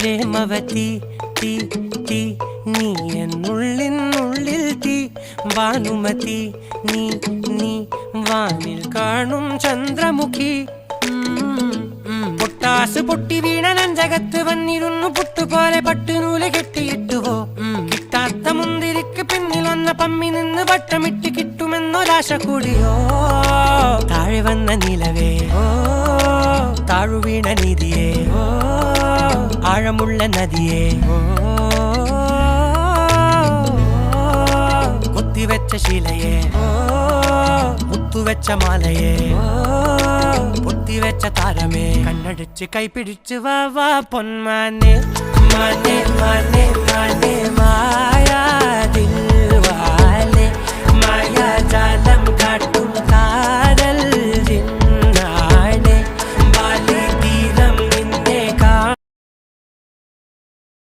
പ്രേമവതി തീ തീ നീ എന്നുള്ളിൽ തീ ഭാനുമതി നീ നീ വാനിൽ കാണും ചന്ദ്രമുഖി പൊട്ടാസ് പൊട്ടി വീണ നെഞ്ചകത്ത് വന്നിരുന്നു പുട്ടുപോലെ പട്ടുനൂല് കെട്ടിയിട്ടുവോ കിട്ടാത്ത മുന്തിരിക്ക് പിന്നിൽ വന്ന പമ്മി നിന്ന് വട്ടമിട്ട് കിട്ടുമെന്നൊരാശ കൂടിയോ താഴെ വന്ന നിലവേ താഴു വീണ നിധിയേ ആഴമുള്ള നദിയേ കൊത്തിവെച്ച ശിലയേ മുത്തുവെച്ച മാലയേ പൊത്തിവെച്ച താരമേ കണ്ണടിച്ച് കൈപിടിച്ച് വാ വാ പൊന്മാനെ മാനെ മാനെ മാനെ മായാ ദിൽവാലെ മായാ ജാലം കാട്ടി